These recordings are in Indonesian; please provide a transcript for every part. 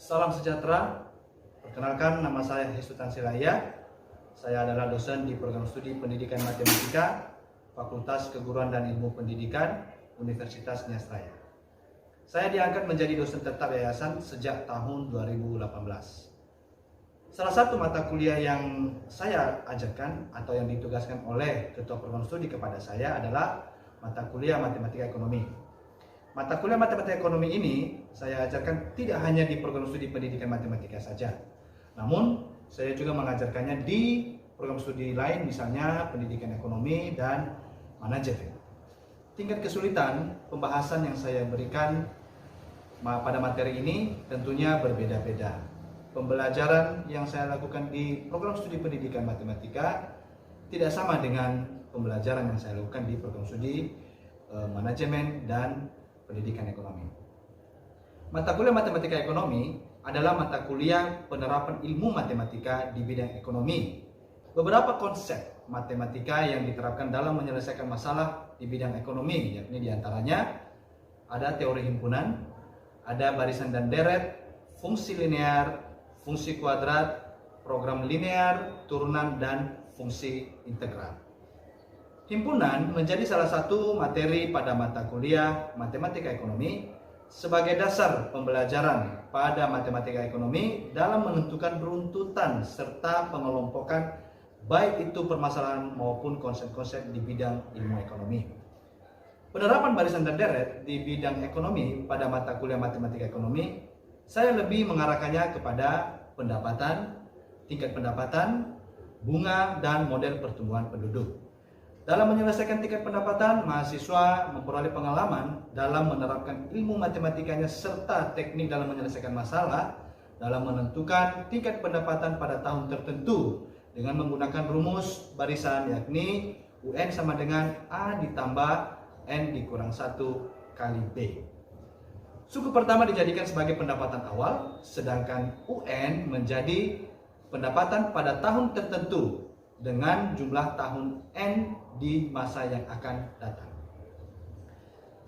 Salam sejahtera. Perkenalkan, nama saya Hesutan Silaya. Saya adalah dosen di program studi Pendidikan Matematika, Fakultas Keguruan dan Ilmu Pendidikan, Universitas Nias Raya. Saya diangkat menjadi dosen tetap yayasan sejak tahun 2018. Salah satu mata kuliah yang saya ajarkan atau yang ditugaskan oleh Ketua Program Studi kepada saya adalah mata kuliah Matematika Ekonomi. Mata kuliah Matematika Ekonomi ini saya ajarkan tidak hanya di program studi Pendidikan Matematika saja, namun saya juga mengajarkannya di program studi lain, misalnya Pendidikan Ekonomi dan Manajemen. Tingkat kesulitan pembahasan yang saya berikan pada materi ini tentunya berbeda-beda. Pembelajaran yang saya lakukan di program studi Pendidikan Matematika tidak sama dengan pembelajaran yang saya lakukan di program studi Manajemen dan Pendidikan Ekonomi. Mata kuliah Matematika Ekonomi adalah mata kuliah penerapan ilmu matematika di bidang ekonomi. Beberapa konsep matematika yang diterapkan dalam menyelesaikan masalah di bidang ekonomi, yakni diantaranya ada teori himpunan, ada barisan dan deret, fungsi linear, fungsi kuadrat, program linear, turunan, dan fungsi integral. Himpunan menjadi salah satu materi pada mata kuliah Matematika Ekonomi sebagai dasar pembelajaran pada Matematika Ekonomi dalam menentukan runtutan serta pengelompokan baik itu permasalahan maupun konsep-konsep di bidang ilmu ekonomi. Penerapan barisan dan deret di bidang ekonomi pada mata kuliah Matematika Ekonomi, saya lebih mengarahkannya kepada pendapatan, tingkat pendapatan, bunga, dan model pertumbuhan penduduk. Dalam menyelesaikan tingkat pendapatan, mahasiswa memperoleh pengalaman dalam menerapkan ilmu matematikanya serta teknik dalam menyelesaikan masalah dalam menentukan tingkat pendapatan pada tahun tertentu dengan menggunakan rumus barisan, yakni UN sama dengan A ditambah N dikurang 1 kali B. Suku pertama dijadikan sebagai pendapatan awal, sedangkan UN menjadi pendapatan pada tahun tertentu dengan jumlah tahun N di masa yang akan datang.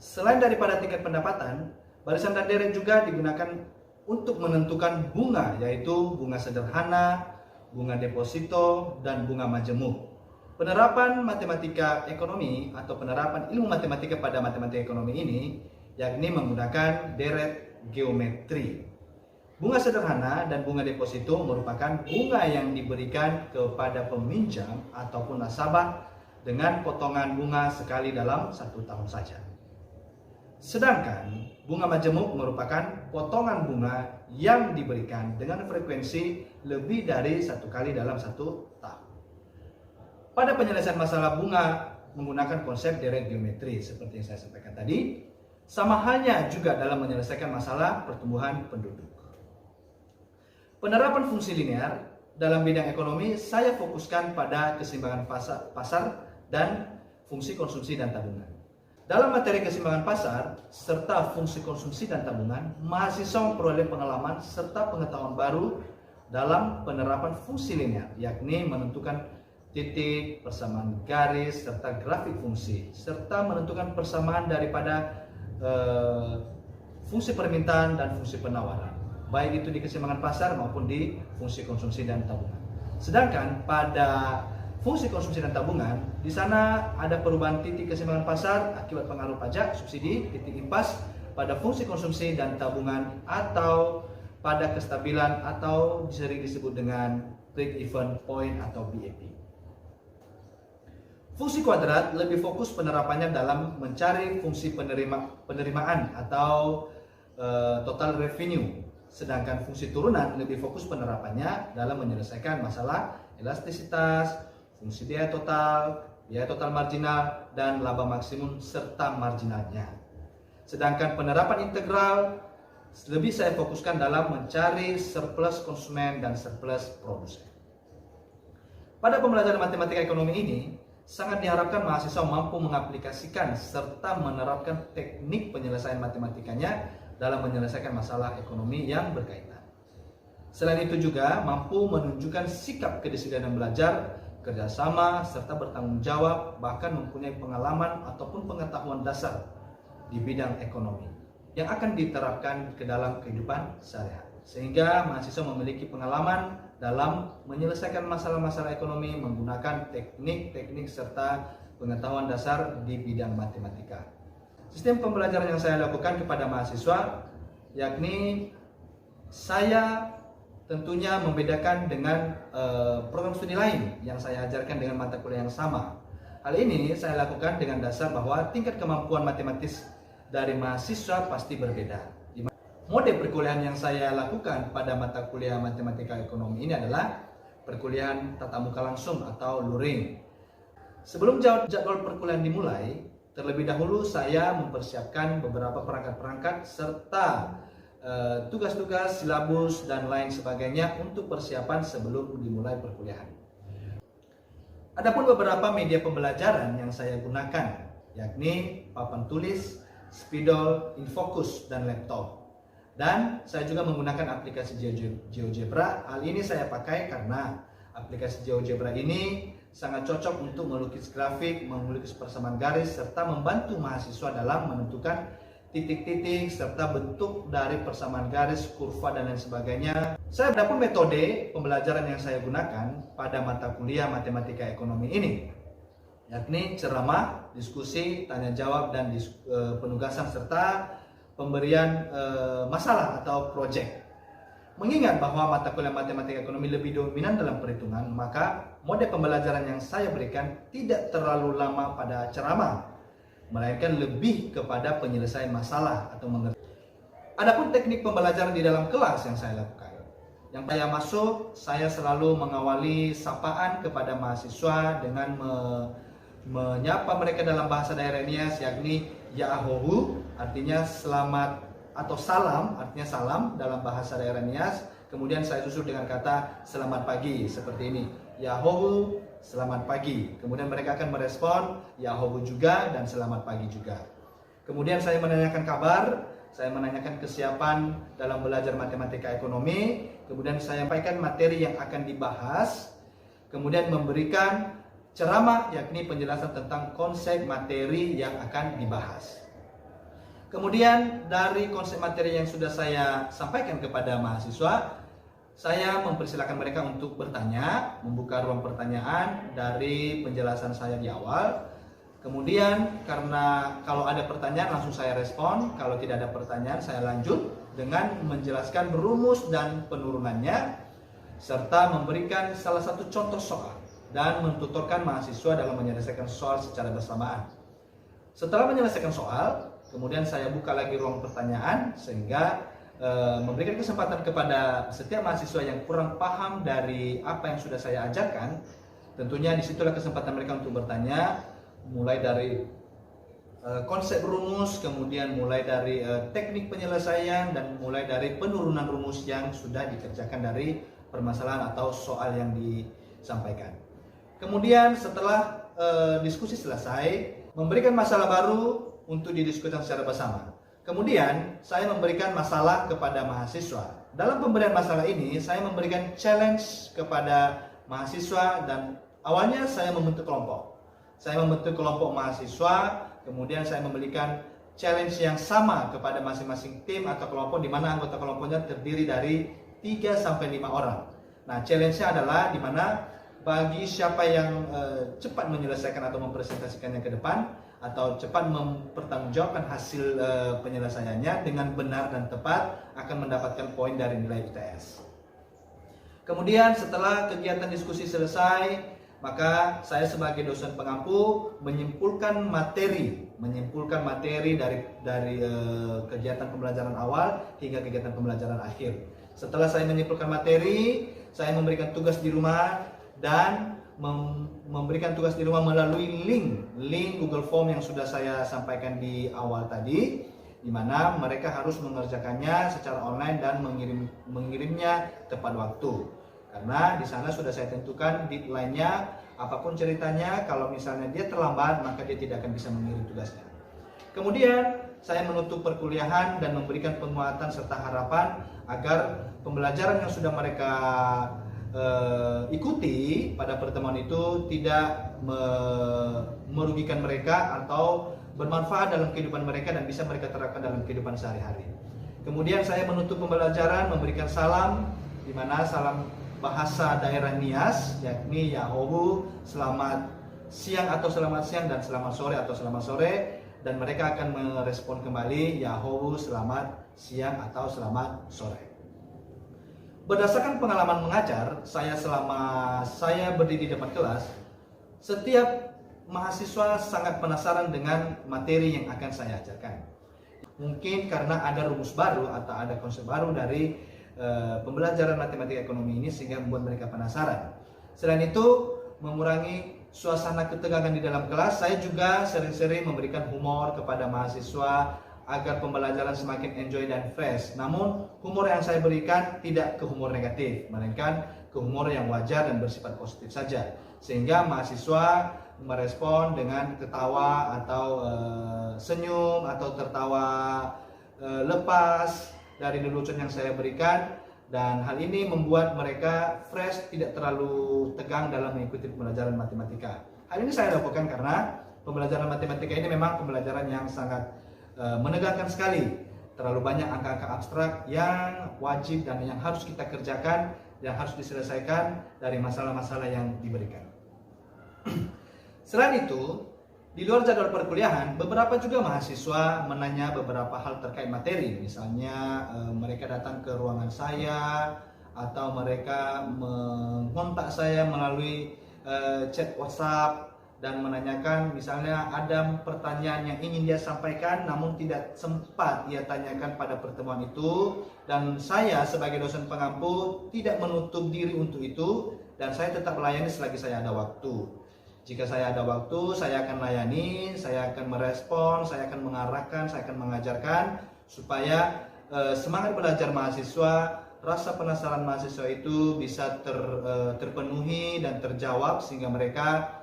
Selain daripada tingkat pendapatan, barisan dan deret juga digunakan untuk menentukan bunga, yaitu bunga sederhana, bunga deposito, dan bunga majemuk. Penerapan matematika ekonomi atau penerapan ilmu matematika pada matematika ekonomi ini yakni menggunakan deret geometri. Bunga sederhana dan bunga deposito merupakan bunga yang diberikan kepada peminjam ataupun nasabah dengan potongan bunga sekali dalam 1 tahun saja. Sedangkan bunga majemuk merupakan potongan bunga yang diberikan dengan frekuensi lebih dari 1 kali dalam 1 tahun. Pada penyelesaian masalah bunga menggunakan konsep deret geometri seperti yang saya sampaikan tadi, sama halnya juga dalam menyelesaikan masalah pertumbuhan penduduk. Penerapan fungsi linear dalam bidang ekonomi saya fokuskan pada keseimbangan pasar dan fungsi konsumsi dan tabungan. Dalam materi keseimbangan pasar serta fungsi konsumsi dan tabungan, mahasiswa memperoleh pengalaman serta pengetahuan baru dalam penerapan fungsi linear, yakni menentukan titik, persamaan garis, serta grafik fungsi, serta menentukan persamaan daripada fungsi permintaan dan fungsi penawaran, baik itu di keseimbangan pasar maupun di fungsi konsumsi dan tabungan. Sedangkan pada fungsi konsumsi dan tabungan, di sana ada perubahan titik keseimbangan pasar akibat pengaruh pajak, subsidi, titik impas pada fungsi konsumsi dan tabungan atau pada kestabilan atau sering disebut dengan break even point atau BEP. Fungsi kuadrat lebih fokus penerapannya dalam mencari fungsi penerimaan atau total revenue. Sedangkan fungsi turunan lebih fokus penerapannya dalam menyelesaikan masalah elastisitas, fungsi biaya total marginal, dan laba maksimum serta marginalnya. Sedangkan penerapan integral lebih saya fokuskan dalam mencari surplus konsumen dan surplus produsen. Pada pembelajaran matematika ekonomi ini, sangat diharapkan mahasiswa mampu mengaplikasikan serta menerapkan teknik penyelesaian matematikanya dalam menyelesaikan masalah ekonomi yang berkaitan. Selain itu juga mampu menunjukkan sikap kedisiplinan belajar, kerjasama, serta bertanggung jawab, bahkan mempunyai pengalaman ataupun pengetahuan dasar di bidang ekonomi yang akan diterapkan ke dalam kehidupan sehari-hari. sehingga mahasiswa memiliki pengalaman dalam menyelesaikan masalah-masalah ekonomi menggunakan teknik-teknik serta pengetahuan dasar di bidang matematika. Sistem pembelajaran yang saya lakukan kepada mahasiswa yakni saya tentunya membedakan dengan program studi lain yang saya ajarkan dengan mata kuliah yang sama. Hal ini saya lakukan dengan dasar bahwa tingkat kemampuan matematis dari mahasiswa pasti berbeda. Mode perkuliahan yang saya lakukan pada mata kuliah matematika ekonomi ini adalah perkuliahan tatap muka langsung atau luring. Sebelum jadwal perkuliahan dimulai, terlebih dahulu saya mempersiapkan beberapa perangkat-perangkat serta tugas-tugas, silabus, dan lain sebagainya untuk persiapan sebelum dimulai perkuliahan. Adapun beberapa media pembelajaran yang saya gunakan, yakni papan tulis, spidol, infocus, dan laptop. Dan saya juga menggunakan aplikasi GeoGebra. Hal ini saya pakai karena aplikasi GeoGebra ini sangat cocok untuk melukis grafik, melukis persamaan garis, serta membantu mahasiswa dalam menentukan titik-titik serta bentuk dari persamaan garis, kurva, dan lain sebagainya. Adapun metode pembelajaran yang saya gunakan pada mata kuliah matematika ekonomi ini, yakni ceramah, diskusi, tanya jawab, dan penugasan serta pemberian masalah atau proyek. Mengingat bahwa mata kuliah matematika ekonomi lebih dominan dalam perhitungan, maka mode pembelajaran yang saya berikan tidak terlalu lama pada ceramah, melainkan lebih kepada penyelesaian masalah atau mengerti. Adapun teknik pembelajaran di dalam kelas yang saya lakukan, yang saya masuk, saya selalu mengawali sapaan kepada mahasiswa dengan menyapa mereka dalam bahasa daerah Nias, yakni Ya'ahohu, artinya selamat, atau salam, artinya salam dalam bahasa daerah Nias. Kemudian saya susul dengan kata selamat pagi, seperti ini, Ya'ahohu, selamat pagi. Kemudian mereka akan merespon Ya'ahohu juga dan selamat pagi juga. Kemudian saya menanyakan kabar, saya menanyakan kesiapan dalam belajar matematika ekonomi. Kemudian saya sampaikan materi yang akan dibahas. Kemudian memberikan ceramah, yakni penjelasan tentang konsep materi yang akan dibahas. Kemudian dari konsep materi yang sudah saya sampaikan kepada mahasiswa, saya mempersilahkan mereka untuk bertanya, membuka ruang pertanyaan dari penjelasan saya di awal. Kemudian karena kalau ada pertanyaan langsung saya respon, kalau tidak ada pertanyaan saya lanjut dengan menjelaskan rumus dan penurunannya, serta memberikan salah satu contoh soal dan mentutorkan mahasiswa dalam menyelesaikan soal secara bersamaan. Setelah menyelesaikan soal, kemudian saya buka lagi ruang pertanyaan sehingga memberikan kesempatan kepada setiap mahasiswa yang kurang paham dari apa yang sudah saya ajarkan. Tentunya disitulah kesempatan mereka untuk bertanya, mulai dari konsep rumus, kemudian mulai dari teknik penyelesaian, dan mulai dari penurunan rumus yang sudah dikerjakan dari permasalahan atau soal yang disampaikan. Kemudian setelah diskusi selesai, memberikan masalah baru untuk didiskusikan secara bersama. Kemudian saya memberikan masalah kepada mahasiswa. Dalam pemberian masalah ini saya memberikan challenge kepada mahasiswa, dan awalnya saya membentuk kelompok. Saya membentuk kelompok mahasiswa, kemudian saya memberikan challenge yang sama kepada masing-masing tim atau kelompok, di mana anggota kelompoknya terdiri dari 3-5 orang. Nah, challenge-nya adalah di mana bagi siapa yang cepat menyelesaikan atau mempresentasikannya ke depan, atau cepat mempertanggungjawabkan hasil penyelesaiannya dengan benar dan tepat, akan mendapatkan poin dari nilai UTS. Kemudian setelah kegiatan diskusi selesai, maka saya sebagai dosen pengampu menyimpulkan materi dari kegiatan pembelajaran awal hingga kegiatan pembelajaran akhir. Setelah saya menyimpulkan materi, saya memberikan tugas di rumah dan memberikan tugas di rumah melalui link Google Form yang sudah saya sampaikan di awal tadi, di mana mereka harus mengerjakannya secara online dan mengirimnya tepat waktu. Karena di sana sudah saya tentukan deadline-nya, apapun ceritanya, kalau misalnya dia terlambat maka dia tidak akan bisa mengirim tugasnya. Kemudian saya menutup perkuliahan dan memberikan penguatan serta harapan agar pembelajaran yang sudah mereka ikuti pada pertemuan itu tidak merugikan mereka atau bermanfaat dalam kehidupan mereka dan bisa mereka terapkan dalam kehidupan sehari-hari. Kemudian saya menutup pembelajaran memberikan salam, di mana salam bahasa daerah Nias, yakni Yahowu, selamat siang atau selamat siang, dan selamat sore atau selamat sore, dan mereka akan merespon kembali Yahowu, selamat siang atau selamat sore. Berdasarkan pengalaman mengajar saya selama saya berdiri di depan kelas, setiap mahasiswa sangat penasaran dengan materi yang akan saya ajarkan. Mungkin karena ada rumus baru atau ada konsep baru dari pembelajaran matematika ekonomi ini sehingga membuat mereka penasaran. Selain itu, mengurangi suasana ketegangan di dalam kelas, saya juga sering-sering memberikan humor kepada mahasiswa agar pembelajaran semakin enjoy dan fresh. Namun, humor yang saya berikan tidak ke humor negatif, melainkan ke humor yang wajar dan bersifat positif saja. Sehingga mahasiswa merespon dengan ketawa atau senyum atau tertawa lepas dari lelucon yang saya berikan, dan hal ini membuat mereka fresh, tidak terlalu tegang dalam mengikuti pembelajaran matematika. Hal ini saya lakukan karena pembelajaran matematika ini memang pembelajaran yang sangat menegangkan sekali. Terlalu banyak angka-angka abstrak yang wajib dan yang harus kita kerjakan, yang harus diselesaikan dari masalah-masalah yang diberikan. Selain itu, di luar jadwal perkuliahan, beberapa juga mahasiswa menanya beberapa hal terkait materi. Misalnya mereka datang ke ruangan saya, atau mereka mengontak saya melalui chat WhatsApp dan menanyakan, misalnya ada pertanyaan yang ingin dia sampaikan namun tidak sempat ia tanyakan pada pertemuan itu, dan saya sebagai dosen pengampu tidak menutup diri untuk itu, dan saya tetap melayani selagi saya ada waktu. Jika saya ada waktu, saya akan layani, saya akan merespon, saya akan mengarahkan, saya akan mengajarkan, supaya semangat belajar mahasiswa, rasa penasaran mahasiswa itu bisa terpenuhi dan terjawab, sehingga mereka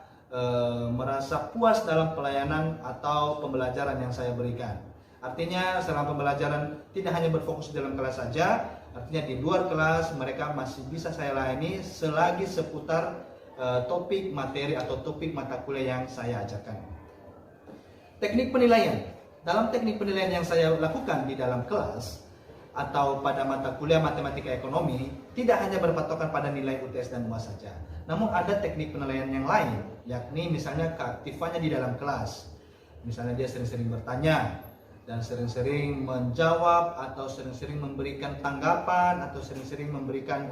merasa puas dalam pelayanan atau pembelajaran yang saya berikan. Artinya selama pembelajaran tidak hanya berfokus di dalam kelas saja, artinya di luar kelas mereka masih bisa saya layani selagi seputar topik materi atau topik mata kuliah yang saya ajarkan. Teknik penilaian. Dalam teknik penilaian yang saya lakukan di dalam kelas atau pada mata kuliah matematika ekonomi, tidak hanya berpatokan pada nilai UTS dan UAS saja. Namun ada teknik penilaian yang lain, yakni misalnya keaktifannya di dalam kelas. Misalnya dia sering-sering bertanya dan sering-sering menjawab, atau sering-sering memberikan tanggapan, atau sering-sering memberikan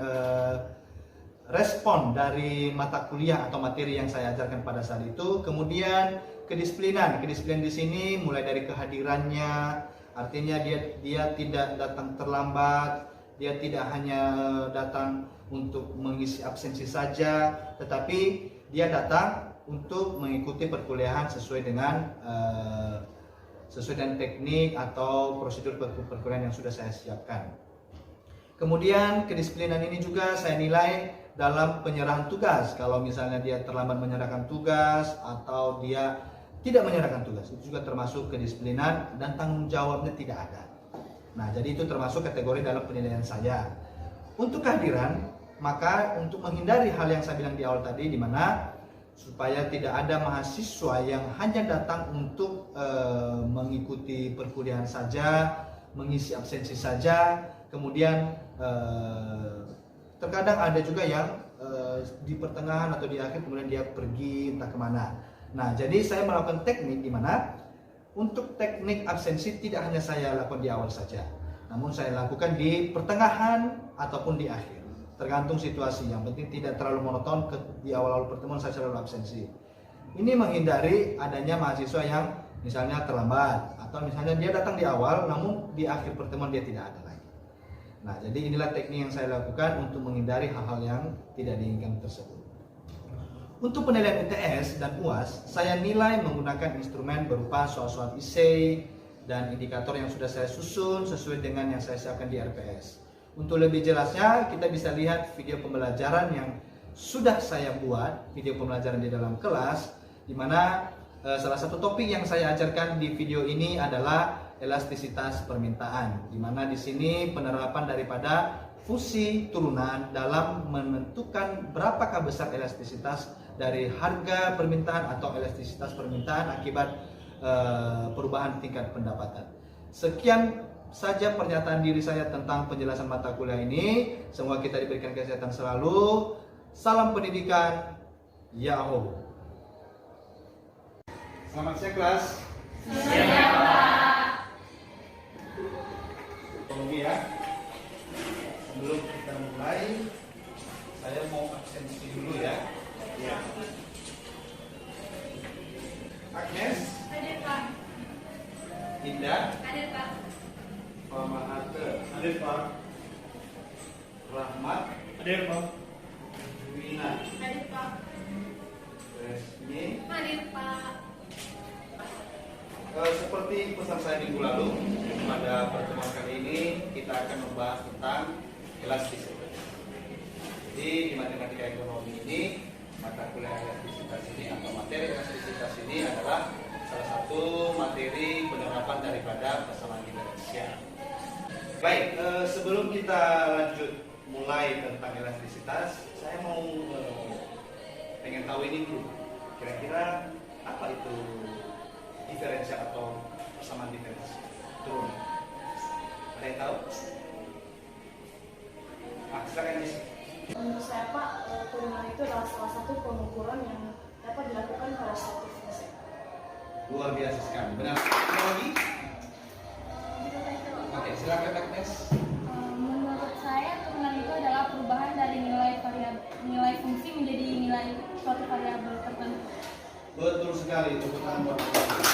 respon dari mata kuliah atau materi yang saya ajarkan pada saat itu. Kemudian kedisiplinan di sini mulai dari kehadirannya, artinya dia tidak datang terlambat, dia tidak hanya datang untuk mengisi absensi saja, tetapi dia datang untuk mengikuti perkuliahan sesuai dengan teknik atau prosedur perkuliahan yang sudah saya siapkan. Kemudian kedisiplinan ini juga saya nilai dalam penyerahan tugas. Kalau misalnya dia terlambat menyerahkan tugas atau dia tidak menyerahkan tugas, itu juga termasuk kedisiplinan dan tanggung jawabnya tidak ada. Nah, jadi itu termasuk kategori dalam penilaian saya. Untuk kehadiran, maka untuk menghindari hal yang saya bilang di awal tadi, di mana supaya tidak ada mahasiswa yang hanya datang untuk mengikuti perkuliahan saja, mengisi absensi saja, kemudian terkadang ada juga yang di pertengahan atau di akhir kemudian dia pergi entah kemana. Nah, jadi saya melakukan teknik di mana untuk teknik absensi tidak hanya saya lakukan di awal saja, namun saya lakukan di pertengahan ataupun di akhir, tergantung situasi. Yang penting tidak terlalu monoton di awal-awal pertemuan saya selalu absensi. Ini menghindari adanya mahasiswa yang misalnya terlambat, atau misalnya dia datang di awal namun di akhir pertemuan dia tidak ada lagi. Nah, jadi inilah teknik yang saya lakukan untuk menghindari hal-hal yang tidak diinginkan tersebut. Untuk penilaian UTS dan UAS, saya nilai menggunakan instrumen berupa soal-soal esai dan indikator yang sudah saya susun sesuai dengan yang saya siapkan di RPS. Untuk lebih jelasnya, kita bisa lihat video pembelajaran yang sudah saya buat, video pembelajaran di dalam kelas, di mana salah satu topik yang saya ajarkan di video ini adalah elastisitas permintaan, di mana di sini penerapan daripada fusi turunan dalam menentukan berapakah besar elastisitas dari harga permintaan atau elastisitas permintaan akibat perubahan tingkat pendapatan. Sekian saja pernyataan diri saya tentang penjelasan mata kuliah ini. Semoga kita diberikan kesehatan selalu. Salam pendidikan, Yahoo. Selamat siang kelas. Siang, Pak. Tunggu ya. Sebelum kita mulai, saya mau absensi dulu ya. Ya. Agnes. Hadir, Pak. Indah. Hadir, Pak. Pak Mahathir. Hadir Pak. Rahmat. Hadir, Pak. Wina. Hadir, Pak. Resmi. Hadir, Pak. Seperti pesan saya minggu lalu, pada pertemuan kali ini kita akan membahas tentang elastisitas. Jadi di matematika ekonomi ini, mata kuliah elastisitas ini atau materi elastisitas ini adalah salah satu materi penerapan daripada persamaan diferensial. Baik, sebelum kita lanjut mulai tentang elastisitas, saya mau pengen tahu ini dulu. Kira-kira apa itu diferensial atau persamaan diferensial? Turun. Ada yang tahu? Silakan Miss. Menurut saya Pak, turunan itu adalah salah satu pengukuran yang dapat dilakukan pada suatu fungsi. Luar biasa sekali. Benar. Ada lagi? Oke, silakan Agnes. Menurut saya turunan itu adalah perubahan dari nilai fungsi menjadi nilai suatu variabel tertentu. Betul sekali, tepuk tangan buat Agnes.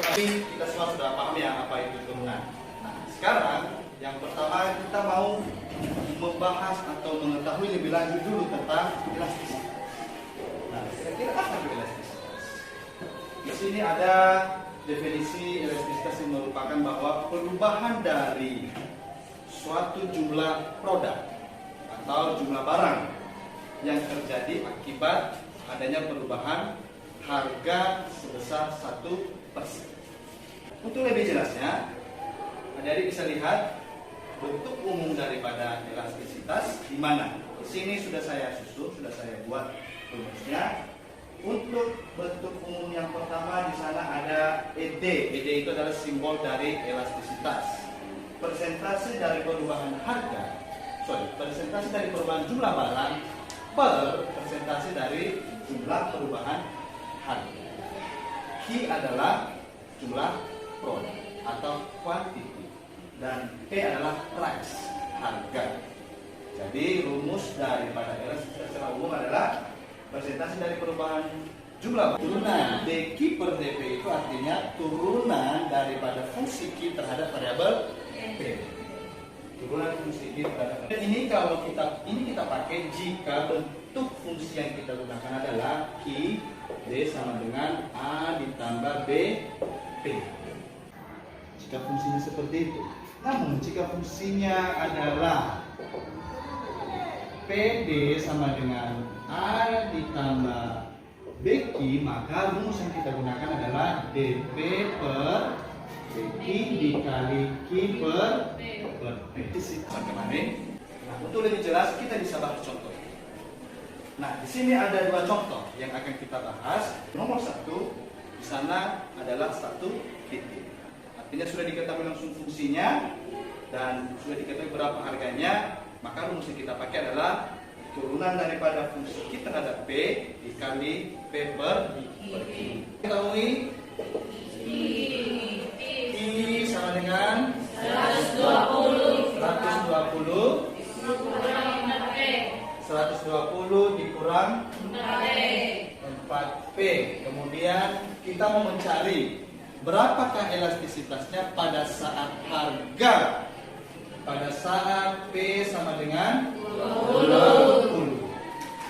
Tapi kita semua sudah paham ya apa itu turunan. Nah, sekarang yang pertama kita mau membahas atau mengetahui lebih lanjut dulu tentang elastisitas. Nah, kira-kira apa itu elastisitas? Di sini ada definisi elastisitas yang merupakan bahwa perubahan dari suatu jumlah produk atau jumlah barang yang terjadi akibat adanya perubahan harga sebesar 1%. Untuk lebih jelasnya, adik-adik bisa lihat bentuk umum daripada elastisitas di mana. Di sini sudah saya susun, sudah saya buat rumusnya. Untuk bentuk umum yang pertama di sana ada ED. ED itu adalah simbol dari elastisitas. Persentase dari perubahan persentase dari perubahan jumlah barang per persentase dari jumlah perubahan harga. Q adalah jumlah produk atau quantity dan P adalah price, harga. Jadi rumus daripada elastisitas secara umum adalah persentase dari perubahan jumlah turunan dQ per dP itu artinya turunan daripada fungsi Q terhadap variabel P. Turunan fungsi Q terhadap P. Ini kalau kita pakai jika bentuk fungsi yang kita gunakan adalah Q D sama dengan A ditambah B P. Jika fungsinya seperti itu. Namun jika fungsinya adalah PD sama dengan A ditambah BQ, maka rumus yang kita gunakan adalah DP per BQ dikali Q per P. Nah, untuk lebih jelas kita bisa bahas contoh. Nah, di sini ada dua contoh yang akan kita bahas. Nomor satu, di sana adalah satu titik. Artinya sudah diketahui langsung fungsinya dan sudah diketahui berapa harganya, maka rumus yang kita pakai adalah turunan daripada fungsi Q terhadap P dikali P per Q. Ketahui I sama dengan 120 dikurang 4P. Kemudian kita mau mencari berapakah elastisitasnya pada saat P sama dengan 20.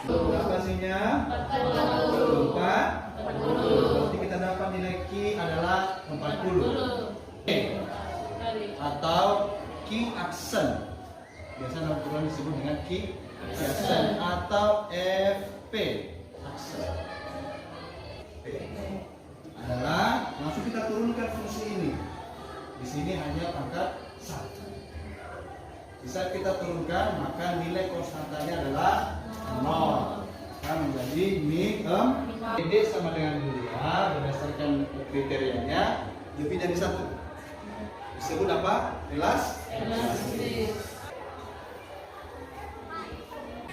Berapa hasilnya? 40. Berarti kita dapat nilai Q adalah 40. Atau Q aksen. Biasa dalam Quran disebut dengan Q aksen atau FP aksen. Adalah langsung kita turunkan fungsi ini. Di sini hanya pangkat 1. Bisa kita turunkan, maka nilai konstantanya adalah 0. Akan menjadi mi PD sama dengan 2 berdasarkan kriterianya lebih dari 1. disebut apa? Elastis.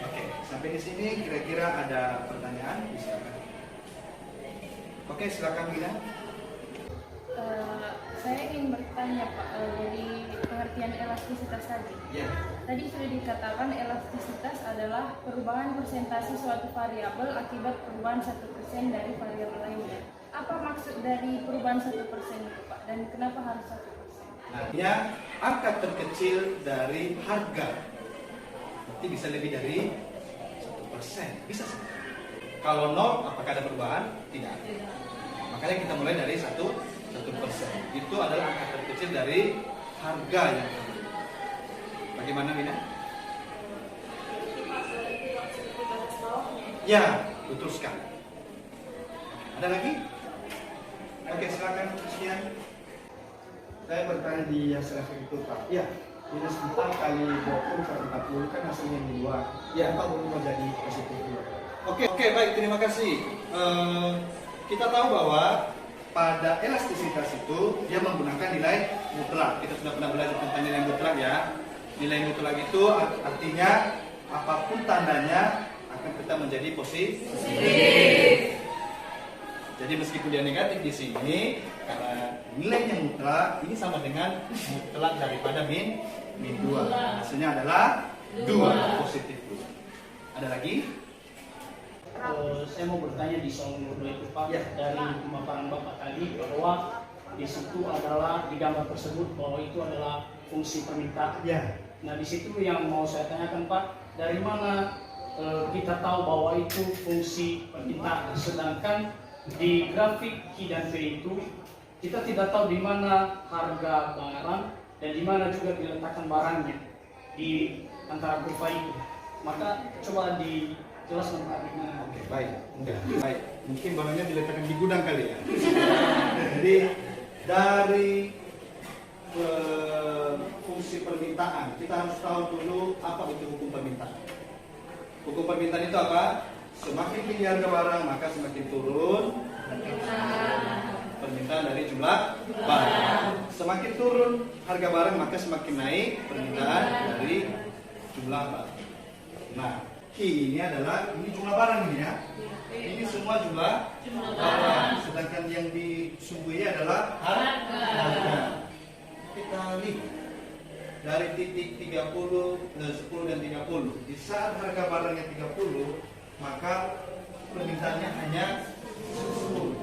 Oke, sampai di sini kira-kira ada pertanyaan? Silakan. Oke, silakan Gina. Saya ingin bertanya Pak, dari pengertian elastisitas tadi. Ya. Tadi sudah dikatakan elastisitas adalah perubahan persentase suatu variabel akibat perubahan 1% dari variabel lainnya. Apa maksud dari perubahan 1% itu Pak? Dan kenapa harus 1%? Nah, ya, angka terkecil dari harga. Berarti bisa lebih dari 1%. Bisa sih. Kalau 0, apakah ada perubahan? Tidak. Makanya kita mulai dari 1%. Itu adalah angka terkecil dari harga yang terbeli. Bagaimana Wina? Ya, betul sekali. Ada lagi? Oke, silakan Christian. Saya bertanya di hasil itu Pak. Ya, Minus 4 kali 20 per 40 kan hasilnya di luar. Ya. Apa berubah jadi positif juga? Oke, baik, terima kasih. Kita tahu bahwa pada elastisitas itu dia menggunakan nilai mutlak. Kita sudah pernah belajar tentang nilai mutlak ya. Nilai mutlak itu artinya apapun tandanya akan tetap menjadi positif. Jadi meskipun dia negatif di sini, karena nilainya mutlak, ini sama dengan mutlak daripada min 2. Hasilnya adalah 2, positif 2. Ada lagi? Saya mau bertanya di soal nomor 2 itu Pak, Ya. dari pemaparan Bapak tadi bahwa di situ adalah di gambar tersebut bahwa itu adalah fungsi permintaan. Ya. Nah di situ yang mau saya tanyakan Pak, dari mana kita tahu bahwa itu fungsi permintaan, sedangkan di grafik Q dan P itu kita tidak tahu di mana harga barang dan di mana juga diletakkan barangnya di antara kurva itu. Maka coba dijelaskan Pak gimana. Oke, baik. Baik. Mungkin barangnya diletakkan di gudang kali ya. Jadi dari fungsi permintaan kita harus tahu dulu apa itu hukum permintaan. Hukum permintaan itu apa? Semakin tinggi harga barang maka semakin turun permintaan dari jumlah barang. Semakin turun harga barang maka semakin naik permintaan dari jumlah barang. Nah, ini adalah jumlah barang ini ya. Ini semua jumlah barang. Sedangkan yang disungguhi adalah harga. Kita lihat dari titik 30, 10 dan 30. Di saat harga barangnya 30, maka permintaannya hanya 10.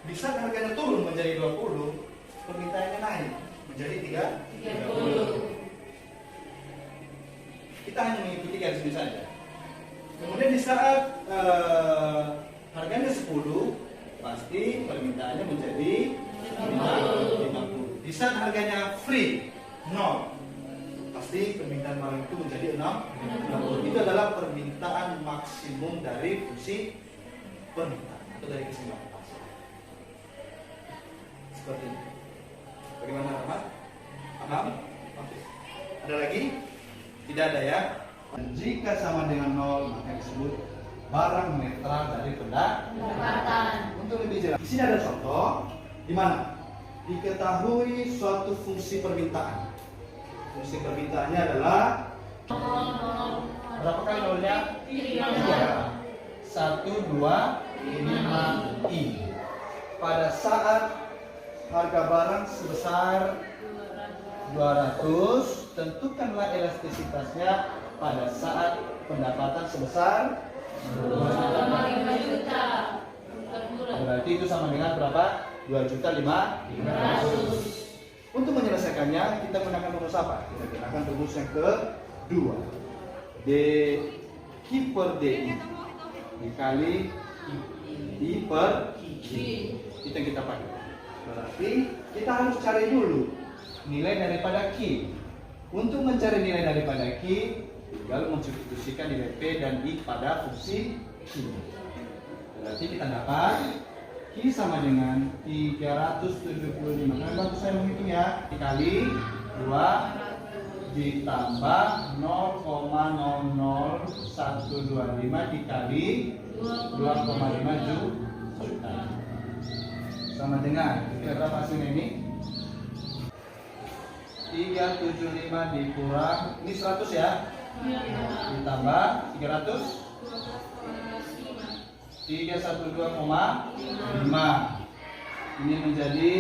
Di saat harganya turun menjadi 20, permintaannya naik menjadi 30. Kita hanya mengikuti garis ini saja. Kemudian di saat harganya 10, pasti permintaannya menjadi 50. Di saat harganya free, 0, pasti permintaan barang itu menjadi 60. Itu adalah permintaan maksimum dari fungsi permintaan atau dari keseimbangan pasar. Seperti ini. Bagaimana Rahmat? Paham? Oke. Ada lagi? Tidak ada ya? Dan jika sama dengan 0 maka disebut barang netral dari pendapatan. Untuk lebih jelas, di sini ada contoh di mana diketahui suatu fungsi permintaan. Fungsi permintaannya adalah berapa kali nolnya? 3. 1, 2, 5, I. Pada saat harga barang sebesar 200, tentukanlah elastisitasnya pada saat pendapatan sebesar 5 juta. berarti itu sama dengan berapa? 2.500.000. Untuk menyelesaikannya kita gunakan rumus apa? Kita gunakan rumus yang kedua. Q per DI dikali I per Q. Itu yang kita pakai. Berarti kita harus cari dulu nilai daripada Q. Untuk mencari nilai daripada Q, tinggal mensubstitusikan nilai P dan I pada fungsi Q. Berarti kita dapat Q sama dengan 375. Kalian bantu saya menghitung ya. Dikali 2 ditambah 0,00125 dikali 2,5 juta. Sama dengan berapa hasilnya ini? 375 dikurang, ini 100 ya, ditambah 300, 312,5. Ini menjadi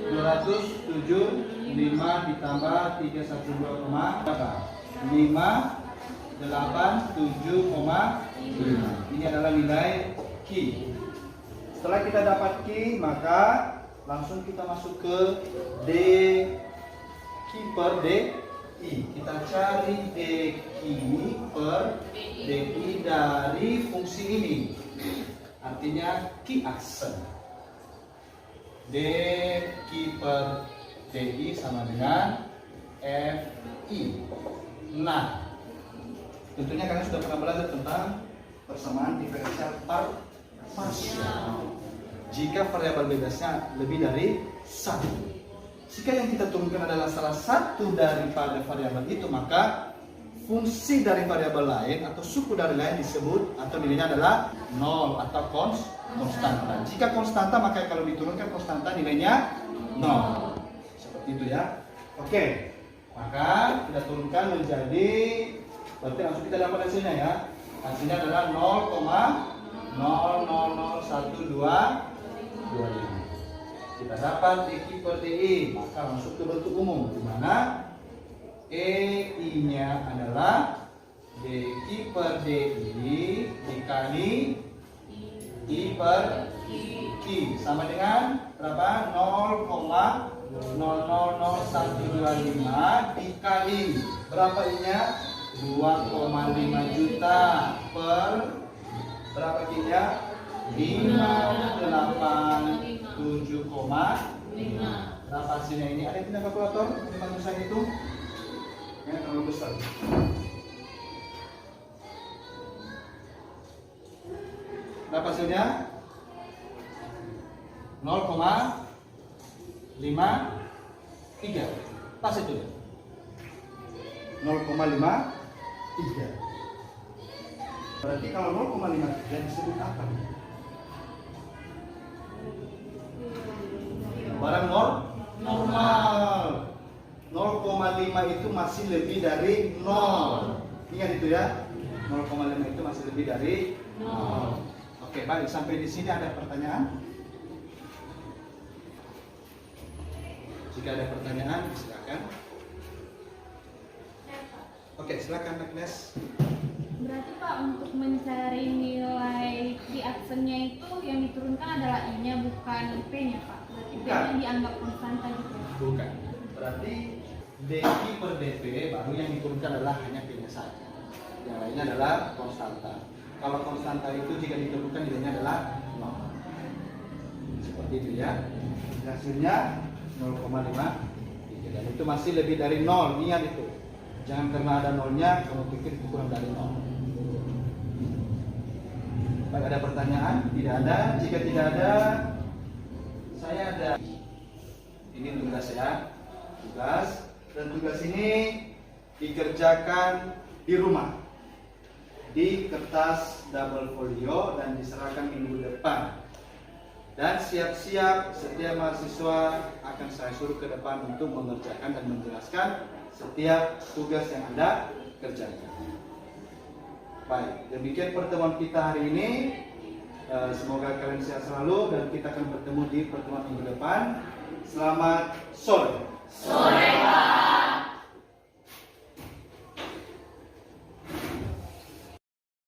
275 ditambah 312,5, ini adalah nilai Q. Setelah kita dapat Q, maka langsung kita masuk ke D Q per DI. Kita cari DQ per DI dari fungsi ini. Artinya Q aksen. DQ per DI sama dengan FI. Nah, tentunya kalian sudah pernah belajar tentang persamaan diferensial partial. Jika variabel bebasnya lebih dari 1. Jika yang kita turunkan adalah salah satu daripada variabel itu, maka fungsi dari variabel lain atau suku dari lain disebut atau nilainya adalah 0 atau konstanta. Jika konstanta, maka kalau diturunkan konstanta nilainya 0. Seperti itu ya. Oke. Maka kita turunkan menjadi, berarti langsung kita dapat hasilnya ya. Hasilnya adalah 0,001225. Kita dapat DQ per DI, maka masuk ke bentuk umum, di mana EI-nya adalah DQ per DI dikali I per Q sama dengan berapa? 0,000125 dikali berapa I-nya? 2,5 juta per berapa Q-nya? 587,5. Berapa hasilnya ini? Ada yang punya kalkulator? Ini bantu saya hitung. Ini terlalu besar. Berapa hasilnya? 0,53. Pas itu. 0,53. Berarti kalau 0,53 disebut apa? Barang normal. 0,5 itu masih lebih dari 0. Ingat itu ya. 0,5 itu masih lebih dari 0. Oke, baik. Sampai di sini ada pertanyaan? Jika ada pertanyaan, silakan. Oke, silakan Agnes. Berarti Pak, untuk mencari nilai Q aksennya itu yang diturunkan adalah I-nya bukan P-nya Pak. Berarti P-nya dianggap konstanta gitu. Bukan. Berarti DQ per DP baru yang diturunkan adalah hanya P-nya saja. Yang lainnya adalah konstanta. Kalau konstanta itu jika diturunkan nilainya adalah 0. Seperti itu ya. Hasilnya 0,5. Dan itu masih lebih dari 0. Ingat itu. Jangan karena ada nolnya kamu pikir itu kurang dari 0. Baik, ada pertanyaan? Tidak ada. Jika tidak ada, saya ada. Ini tugas ya. Tugas. Dan tugas ini dikerjakan di rumah. Di kertas double folio dan diserahkan minggu depan. Dan siap-siap setiap mahasiswa akan saya suruh ke depan untuk mengerjakan dan menjelaskan setiap tugas yang Anda kerjakan. Baik, demikian pertemuan kita hari ini. Semoga kalian sehat selalu dan kita akan bertemu di pertemuan minggu depan. Selamat sore. Sore, Pak.